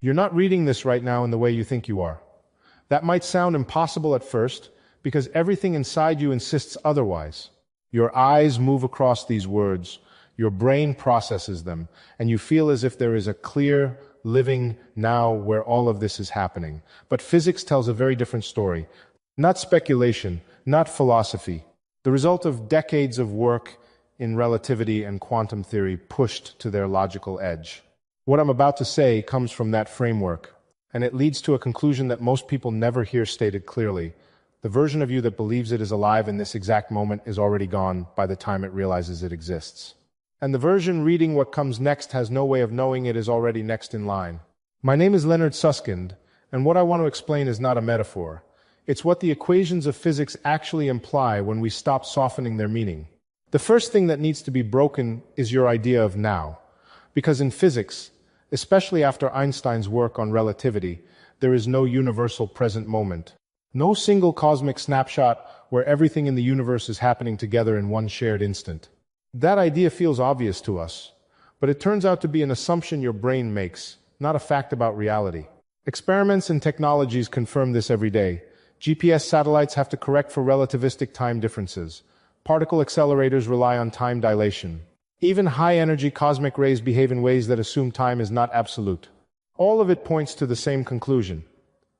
You're not reading this right now in the way you think you are. That might sound impossible at first, because everything inside you insists otherwise. Your eyes move across these words, your brain processes them, and you feel as if there is a clear, living now where all of this is happening. But physics tells a very different story. Not speculation, not philosophy. The result of decades of work in relativity and quantum theory pushed to their logical edge. What I'm about to say comes from that framework, and it leads to a conclusion that most people never hear stated clearly. The version of you that believes it is alive in this exact moment is already gone by the time it realizes it exists. And the version reading what comes next has no way of knowing it is already next in line. My name is Leonard Susskind, and what I want to explain is not a metaphor. It's what the equations of physics actually imply when we stop softening their meaning. The first thing that needs to be broken is your idea of now. Because in physics, especially after Einstein's work on relativity, there is no universal present moment. No single cosmic snapshot where everything in the universe is happening together in one shared instant. That idea feels obvious to us, but it turns out to be an assumption your brain makes, not a fact about reality. Experiments and technologies confirm this every day. GPS satellites have to correct for relativistic time differences. Particle accelerators rely on time dilation. Even high-energy cosmic rays behave in ways that assume time is not absolute. All of it points to the same conclusion.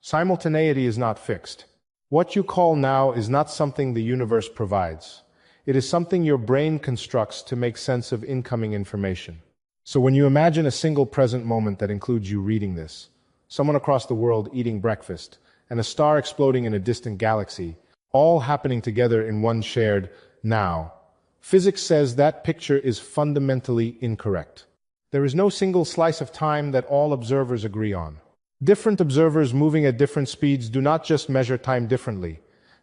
Simultaneity is not fixed. What you call now is not something the universe provides. It is something your brain constructs to make sense of incoming information. So when you imagine a single present moment that includes you reading this, someone across the world eating breakfast, and a star exploding in a distant galaxy, all happening together in one shared now, physics says that picture is fundamentally incorrect. There is no single slice of time that all observers agree on. Different observers moving at different speeds do not just measure time differently.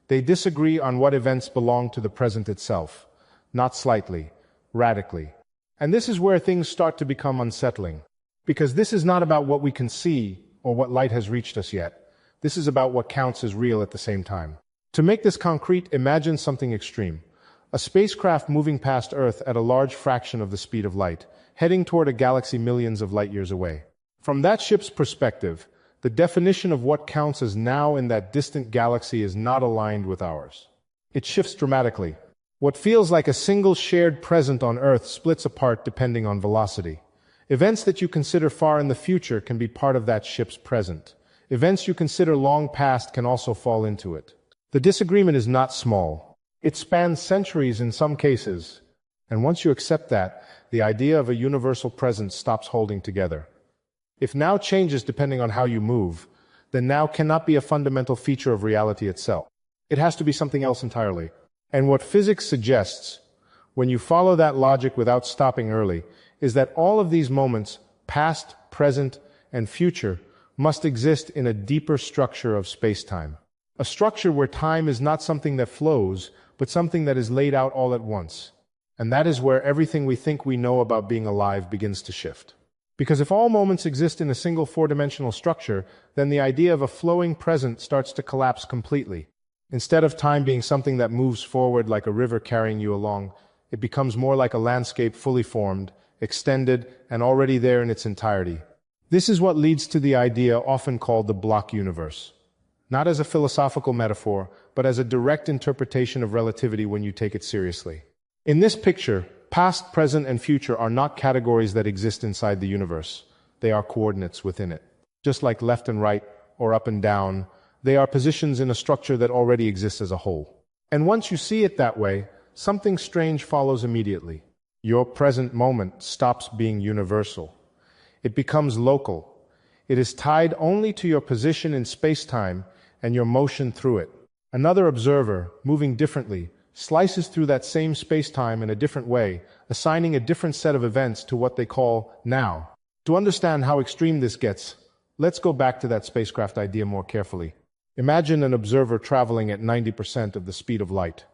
They disagree on what events belong to the present itself, not slightly, radically. And this is where things start to become unsettling. Because this is not about what we can see or what light has reached us yet. This is about what counts as real at the same time. To make this concrete, imagine something extreme. A spacecraft moving past Earth at a large fraction of the speed of light, heading toward a galaxy millions of light years away. From that ship's perspective, the definition of what counts as now in that distant galaxy is not aligned with ours. It shifts dramatically. What feels like a single shared present on Earth splits apart depending on velocity. Events that you consider far in the future can be part of that ship's present. Events you consider long past can also fall into it. The disagreement is not small. It spans centuries in some cases. And once you accept that, the idea of a universal present stops holding together. If now changes depending on how you move, then now cannot be a fundamental feature of reality itself. It has to be something else entirely. And what physics suggests, when you follow that logic without stopping early, is that all of these moments, past, present, and future, must exist in a deeper structure of space-time. A structure where time is not something that flows, but something that is laid out all at once. And that is where everything we think we know about being alive begins to shift. Because if all moments exist in a single four-dimensional structure, then the idea of a flowing present starts to collapse completely. Instead of time being something that moves forward like a river carrying you along, it becomes more like a landscape fully formed, extended, and already there in its entirety. This is what leads to the idea often called the block universe. Not as a philosophical metaphor, but as a direct interpretation of relativity when you take it seriously. In this picture, past, present, and future are not categories that exist inside the universe. They are coordinates within it. Just like left and right, or up and down, they are positions in a structure that already exists as a whole. And once you see it that way, something strange follows immediately. Your present moment stops being universal. It becomes local. It is tied only to your position in space-time and your motion through it. Another observer, moving differently, slices through that same space-time in a different way, assigning a different set of events to what they call now. To understand how extreme this gets, let's go back to that spacecraft idea more carefully. Imagine an observer traveling at 90% of the speed of light.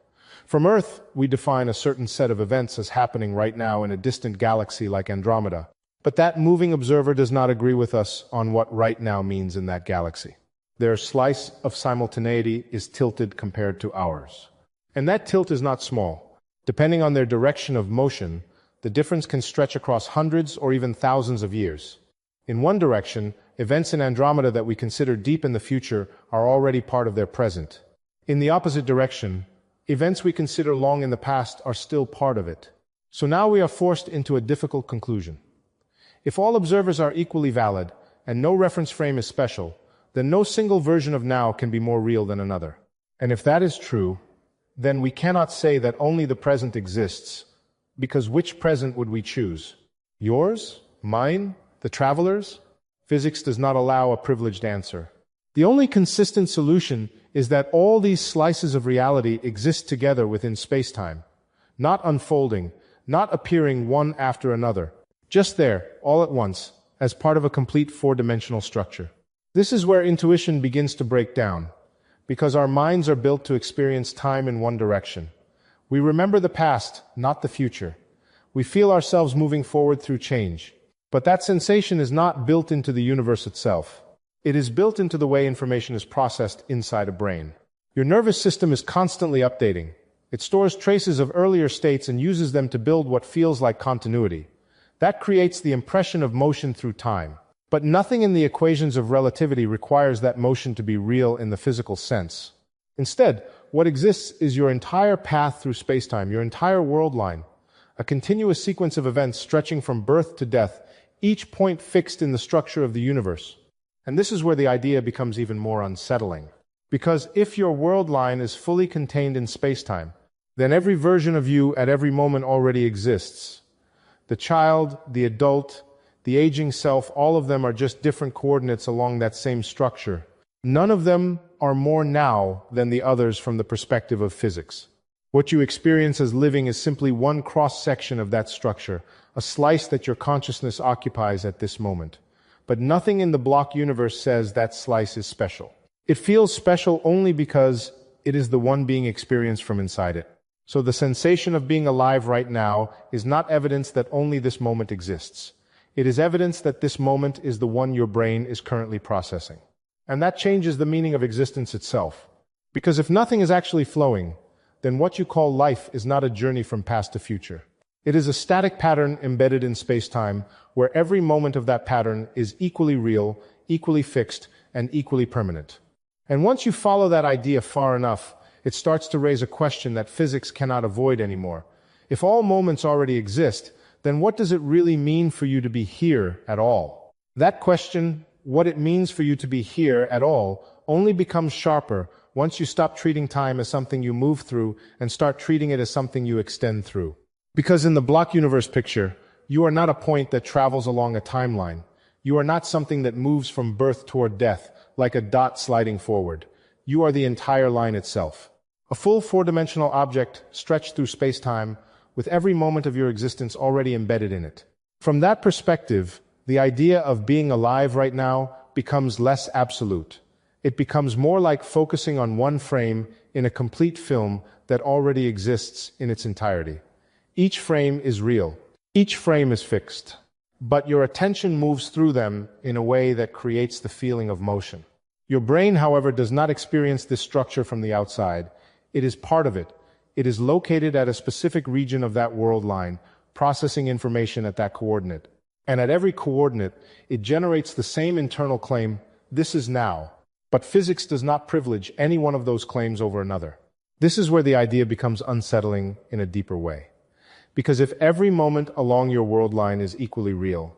From Earth, we define a certain set of events as happening right now in a distant galaxy like Andromeda. But that moving observer does not agree with us on what right now means in that galaxy. Their slice of simultaneity is tilted compared to ours. And that tilt is not small. Depending on their direction of motion, the difference can stretch across hundreds or even thousands of years. In one direction, Events in Andromeda that we consider deep in the future are already part of their present. In the opposite direction, events we consider long in the past are still part of it. So now we are forced into a difficult conclusion. If all observers are equally valid, and no reference frame is special, then no single version of now can be more real than another. And if that is true, then we cannot say that only the present exists, because which present would we choose? Yours? Mine? The traveler's? Physics does not allow a privileged answer. The only consistent solution is that all these slices of reality exist together within space-time, not unfolding, not appearing one after another, just there, all at once, as part of a complete four-dimensional structure. This is where intuition begins to break down, because our minds are built to experience time in one direction. We remember the past, not the future. We feel ourselves moving forward through change. But that sensation is not built into the universe itself. It is built into the way information is processed inside a brain. Your nervous system is constantly updating. It stores traces of earlier states and uses them to build what feels like continuity. That creates the impression of motion through time. But nothing in the equations of relativity requires that motion to be real in the physical sense. Instead, what exists is your entire path through spacetime, your entire world line, a continuous sequence of events stretching from birth to death, each point fixed in the structure of the universe. And this is where the idea becomes even more unsettling. Because if your world line is fully contained in spacetime, then every version of you at every moment already exists. The child, the adult, the aging self, all of them are just different coordinates along that same structure. None of them are more now than the others from the perspective of physics. What you experience as living is simply one cross-section of that structure, a slice that your consciousness occupies at this moment. But nothing in the block universe says that slice is special. It feels special only because it is the one being experienced from inside it. So the sensation of being alive right now is not evidence that only this moment exists. It is evidence that this moment is the one your brain is currently processing. And that changes the meaning of existence itself. Because if nothing is actually flowing, then what you call life is not a journey from past to future. It is a static pattern embedded in space-time, where every moment of that pattern is equally real, equally fixed, and equally permanent. And once you follow that idea far enough, it starts to raise a question that physics cannot avoid anymore. If all moments already exist, then what does it really mean for you to be here at all? That question, what it means for you to be here at all, only becomes sharper once you stop treating time as something you move through and start treating it as something you extend through. Because in the block universe picture, you are not a point that travels along a timeline. You are not something that moves from birth toward death, like a dot sliding forward. You are the entire line itself. A full four-dimensional object stretched through space-time, with every moment of your existence already embedded in it. From that perspective, the idea of being alive right now becomes less absolute. It becomes more like focusing on one frame in a complete film that already exists in its entirety. Each frame is real. Each frame is fixed. But your attention moves through them in a way that creates the feeling of motion. Your brain, however, does not experience this structure from the outside. It is part of it. It is located at a specific region of that world line, processing information at that coordinate. And at every coordinate, it generates the same internal claim, this is now. But physics does not privilege any one of those claims over another. This is where the idea becomes unsettling in a deeper way. Because if every moment along your world line is equally real,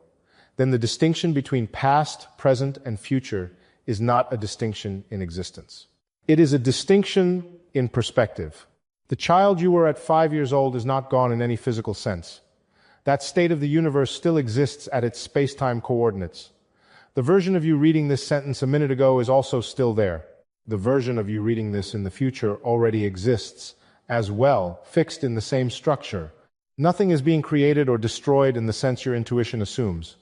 then the distinction between past, present, and future is not a distinction in existence. It is a distinction in perspective. The child you were at 5 years old is not gone in any physical sense. That state of the universe still exists at its space-time coordinates. The version of you reading this sentence a minute ago is also still there. The version of you reading this in the future already exists as well, fixed in the same structure. Nothing is being created or destroyed in the sense your intuition assumes.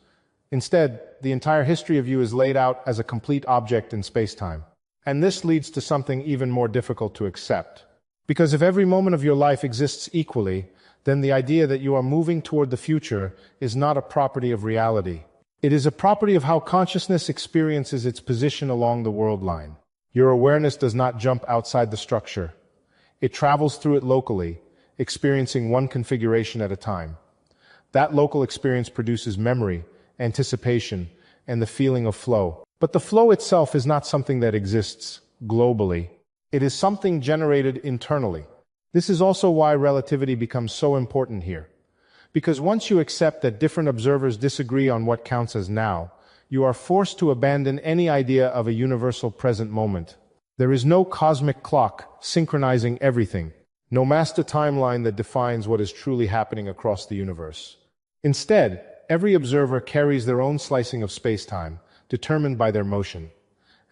Instead, the entire history of you is laid out as a complete object in space-time. And this leads to something even more difficult to accept. Because if every moment of your life exists equally, then the idea that you are moving toward the future is not a property of reality. It is a property of how consciousness experiences its position along the world line. Your awareness does not jump outside the structure. It travels through it locally, experiencing one configuration at a time. That local experience produces memory, anticipation, and the feeling of flow. But the flow itself is not something that exists globally. It is something generated internally. This is also why relativity becomes so important here. Because once you accept that different observers disagree on what counts as now, you are forced to abandon any idea of a universal present moment. There is no cosmic clock synchronizing everything, no master timeline that defines what is truly happening across the universe. Instead, every observer carries their own slicing of space-time, determined by their motion.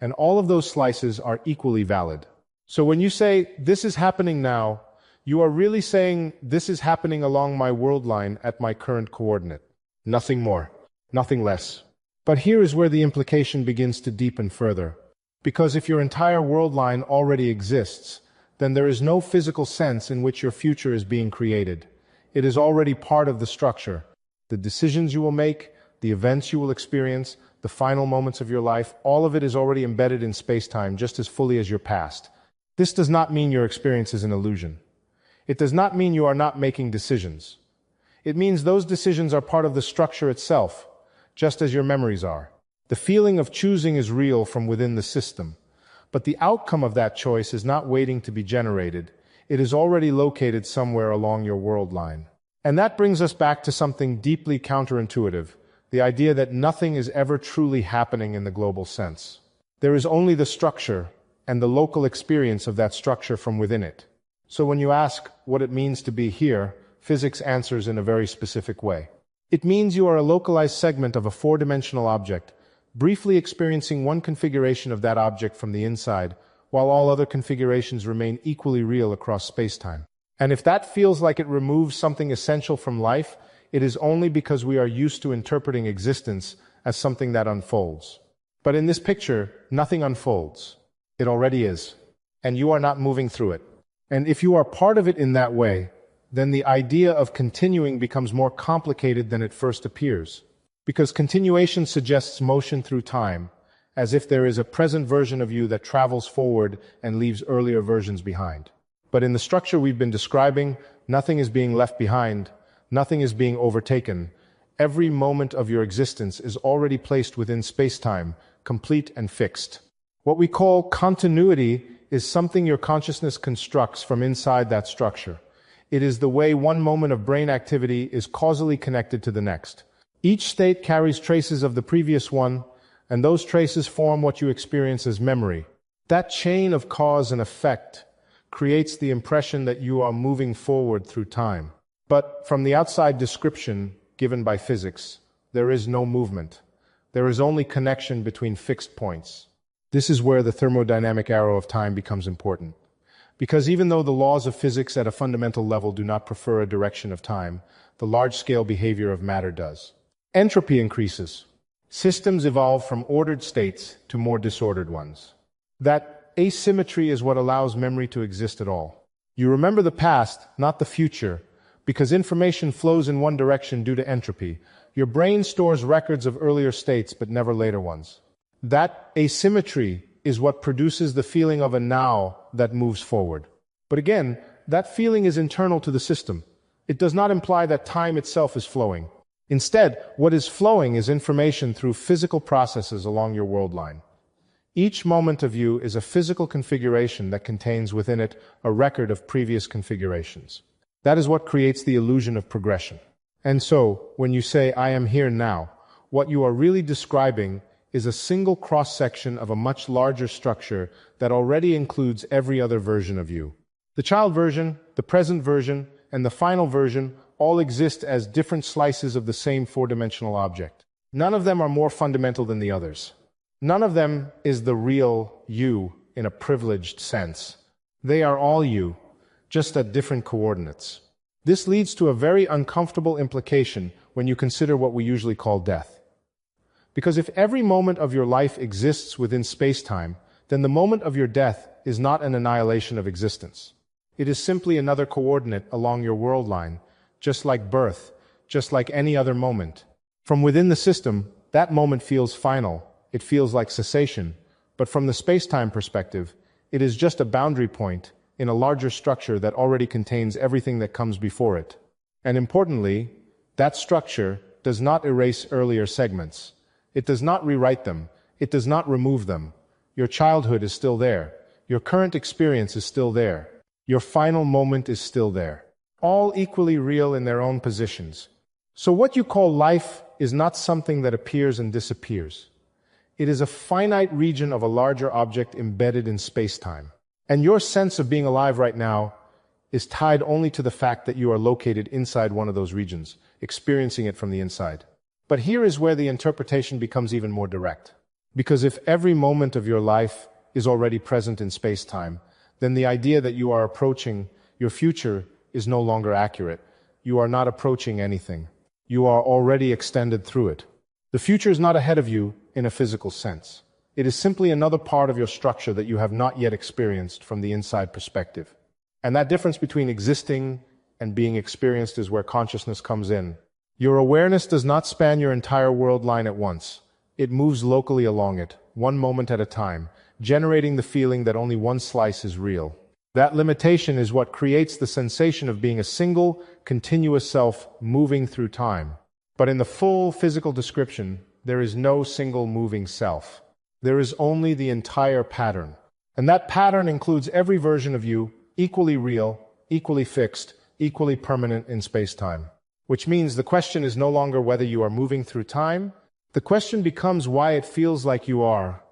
And all of those slices are equally valid. So when you say, "This is happening now," you are really saying, "This is happening along my world line at my current coordinate." Nothing more, nothing less. But here is where the implication begins to deepen further. Because if your entire world line already exists, then there is no physical sense in which your future is being created. It is already part of the structure. The decisions you will make, the events you will experience, the final moments of your life, all of it is already embedded in space-time just as fully as your past. This does not mean your experience is an illusion. It does not mean you are not making decisions. It means those decisions are part of the structure itself, just as your memories are. The feeling of choosing is real from within the system, but the outcome of that choice is not waiting to be generated. It is already located somewhere along your world line. And that brings us back to something deeply counterintuitive, the idea that nothing is ever truly happening in the global sense. There is only the structure and the local experience of that structure from within it. So when you ask what it means to be here, physics answers in a very specific way. It means you are a localized segment of a four-dimensional object, briefly experiencing one configuration of that object from the inside, while all other configurations remain equally real across space-time. And if that feels like it removes something essential from life, it is only because we are used to interpreting existence as something that unfolds. But in this picture, nothing unfolds. It already is. And you are not moving through it. And if you are part of it in that way, then the idea of continuing becomes more complicated than it first appears. Because continuation suggests motion through time, as if there is a present version of you that travels forward and leaves earlier versions behind. But in the structure we've been describing, nothing is being left behind, nothing is being overtaken. Every moment of your existence is already placed within space-time, complete and fixed. What we call continuity is something your consciousness constructs from inside that structure. It is the way one moment of brain activity is causally connected to the next. Each state carries traces of the previous one, and those traces form what you experience as memory. That chain of cause and effect creates the impression that you are moving forward through time. But from the outside description given by physics, there is no movement. There is only connection between fixed points. This is where the thermodynamic arrow of time becomes important. Because even though the laws of physics at a fundamental level do not prefer a direction of time, the large-scale behavior of matter does. Entropy increases. Systems evolve from ordered states to more disordered ones. That asymmetry is what allows memory to exist at all. You remember the past, not the future, because information flows in one direction due to entropy. Your brain stores records of earlier states but never later ones. That asymmetry is what produces the feeling of a now that moves forward. But again, that feeling is internal to the system. It does not imply that time itself is flowing. Instead, what is flowing is information through physical processes along your world line. Each moment of you is a physical configuration that contains within it a record of previous configurations. That is what creates the illusion of progression. And so, when you say, "I am here now," what you are really describing is a single cross-section of a much larger structure that already includes every other version of you. The child version, the present version, and the final version all exist as different slices of the same four-dimensional object. None of them are more fundamental than the others. None of them is the real you in a privileged sense. They are all you, just at different coordinates. This leads to a very uncomfortable implication when you consider what we usually call death. Because if every moment of your life exists within space-time, then the moment of your death is not an annihilation of existence. It is simply another coordinate along your world line, just like birth, just like any other moment. From within the system, that moment feels final. It feels like cessation. But from the space-time perspective, it is just a boundary point in a larger structure that already contains everything that comes before it. And importantly, that structure does not erase earlier segments. It does not rewrite them. It does not remove them. Your childhood is still there. Your current experience is still there. Your final moment is still there. All equally real in their own positions. So what you call life is not something that appears and disappears. It is a finite region of a larger object embedded in space-time. And your sense of being alive right now is tied only to the fact that you are located inside one of those regions, experiencing it from the inside. But here is where the interpretation becomes even more direct. Because if every moment of your life is already present in space-time, then the idea that you are approaching your future is no longer accurate. You are not approaching anything. You are already extended through it. The future is not ahead of you in a physical sense. It is simply another part of your structure that you have not yet experienced from the inside perspective. And that difference between existing and being experienced is where consciousness comes in. Your awareness does not span your entire world line at once. It moves locally along it, one moment at a time, generating the feeling that only one slice is real. That limitation is what creates the sensation of being a single, continuous self moving through time. But in the full physical description, there is no single moving self. There is only the entire pattern. And that pattern includes every version of you, equally real, equally fixed, equally permanent in space-time. Which means the question is no longer whether you are moving through time. The question becomes why it feels like you are,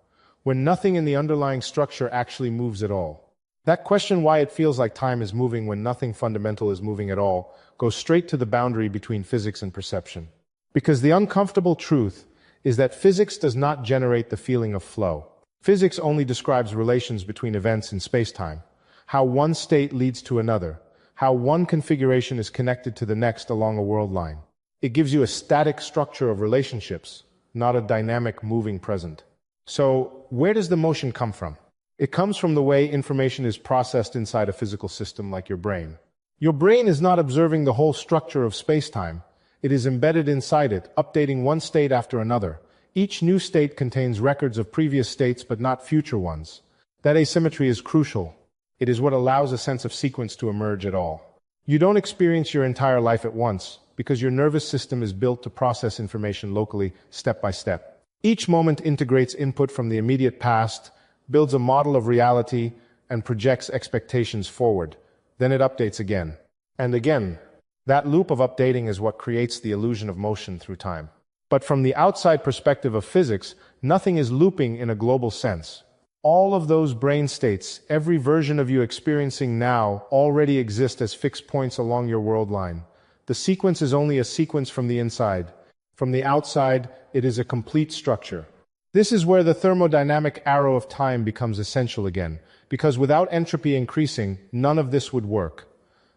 when nothing in the underlying structure actually moves at all. That question, why it feels like time is moving when nothing fundamental is moving at all, goes straight to the boundary between physics and perception. Because the uncomfortable truth is that physics does not generate the feeling of flow. Physics only describes relations between events in space-time, how one state leads to another, how one configuration is connected to the next along a world line. It gives you a static structure of relationships, not a dynamic moving present. So, where does the motion come from? It comes from the way information is processed inside a physical system like your brain. Your brain is not observing the whole structure of space-time. It is embedded inside it, updating one state after another. Each new state contains records of previous states but not future ones. That asymmetry is crucial. It is what allows a sense of sequence to emerge at all. You don't experience your entire life at once because your nervous system is built to process information locally, step by step. Each moment integrates input from the immediate past, builds a model of reality, and projects expectations forward. Then it updates again. And again. That loop of updating is what creates the illusion of motion through time. But from the outside perspective of physics, nothing is looping in a global sense. All of those brain states, every version of you experiencing now, already exist as fixed points along your world line. The sequence is only a sequence from the inside. From the outside, it is a complete structure. This is where the thermodynamic arrow of time becomes essential again, because without entropy increasing, none of this would work.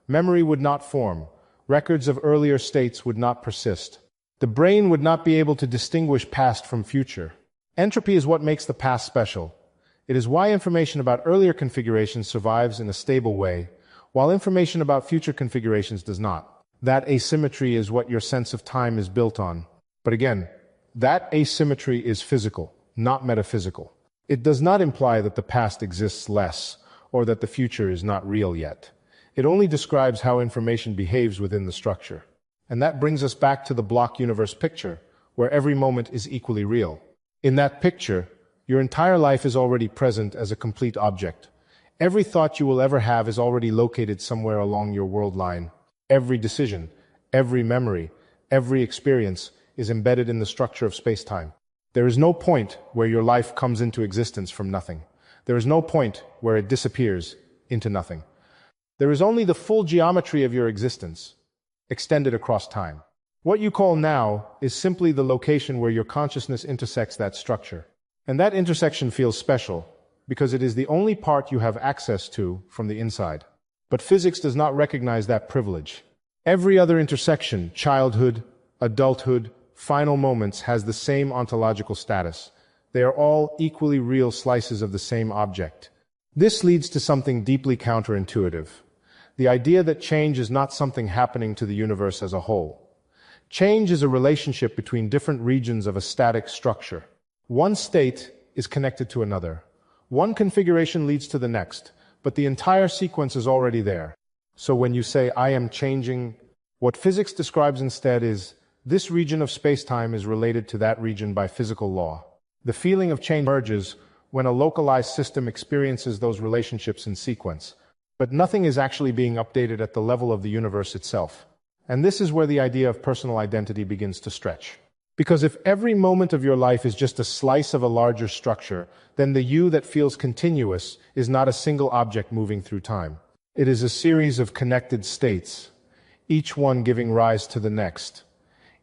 Memory would not form. Records of earlier states would not persist. The brain would not be able to distinguish past from future. Entropy is what makes the past special. It is why information about earlier configurations survives in a stable way, while information about future configurations does not. That asymmetry is what your sense of time is built on. But again, that asymmetry is physical, not metaphysical. It does not imply that the past exists less, or that the future is not real yet. It only describes how information behaves within the structure. And that brings us back to the block universe picture, where every moment is equally real. In that picture, your entire life is already present as a complete object. Every thought you will ever have is already located somewhere along your world line. Every decision, every memory, every experience is embedded in the structure of space-time. There is no point where your life comes into existence from nothing. There is no point where it disappears into nothing. There is only the full geometry of your existence, extended across time. What you call now is simply the location where your consciousness intersects that structure. And that intersection feels special, because it is the only part you have access to from the inside. But physics does not recognize that privilege. Every other intersection, childhood, adulthood, final moments, has the same ontological status. They are all equally real slices of the same object. This leads to something deeply counterintuitive. The idea that change is not something happening to the universe as a whole. Change is a relationship between different regions of a static structure. One state is connected to another. One configuration leads to the next, but the entire sequence is already there. So when you say, I am changing, what physics describes instead is, This region of space-time is related to that region by physical law. The feeling of change emerges when a localized system experiences those relationships in sequence, but nothing is actually being updated at the level of the universe itself. And this is where the idea of personal identity begins to stretch. Because if every moment of your life is just a slice of a larger structure, then the you that feels continuous is not a single object moving through time. It is a series of connected states, each one giving rise to the next,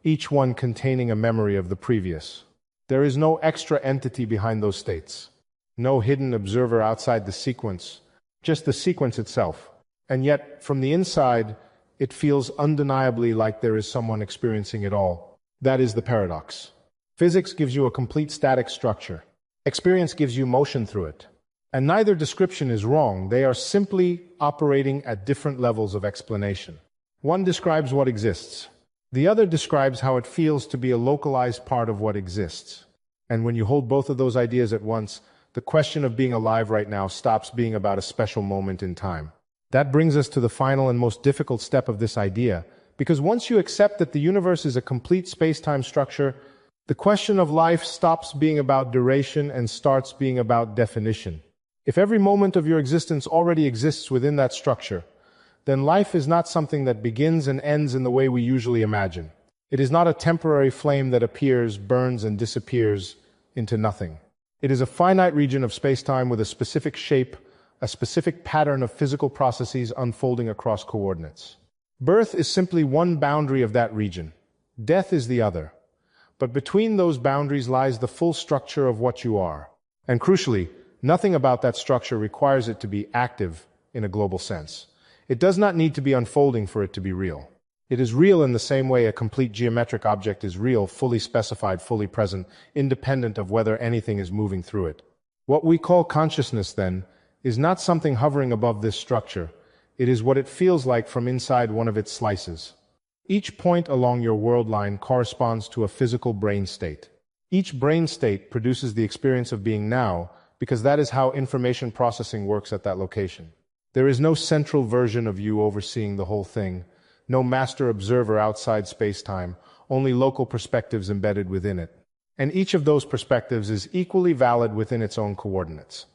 each one containing a memory of the previous. There is no extra entity behind those states, no hidden observer outside the sequence, just the sequence itself. And yet, from the inside, it feels undeniably like there is someone experiencing it all. That is the paradox. Physics gives you a complete static structure. Experience gives you motion through it. And neither description is wrong. They are simply operating at different levels of explanation. One describes what exists. The other describes how it feels to be a localized part of what exists. And when you hold both of those ideas at once, the question of being alive right now stops being about a special moment in time. That brings us to the final and most difficult step of this idea, because once you accept that the universe is a complete space-time structure, the question of life stops being about duration and starts being about definition. If every moment of your existence already exists within that structure, then life is not something that begins and ends in the way we usually imagine. It is not a temporary flame that appears, burns, and disappears into nothing. It is a finite region of space-time with a specific shape, a specific pattern of physical processes unfolding across coordinates. Birth is simply one boundary of that region. Death is the other. But between those boundaries lies the full structure of what you are. And crucially, nothing about that structure requires it to be active in a global sense. It does not need to be unfolding for it to be real. It is real in the same way a complete geometric object is real, fully specified, fully present, independent of whether anything is moving through it. What we call consciousness, then, is not something hovering above this structure. It is what it feels like from inside one of its slices. Each point along your world line corresponds to a physical brain state. Each brain state produces the experience of being now, because that is how information processing works at that location. There is no central version of you overseeing the whole thing, no master observer outside space-time, only local perspectives embedded within it. And each of those perspectives is equally valid within its own coordinates.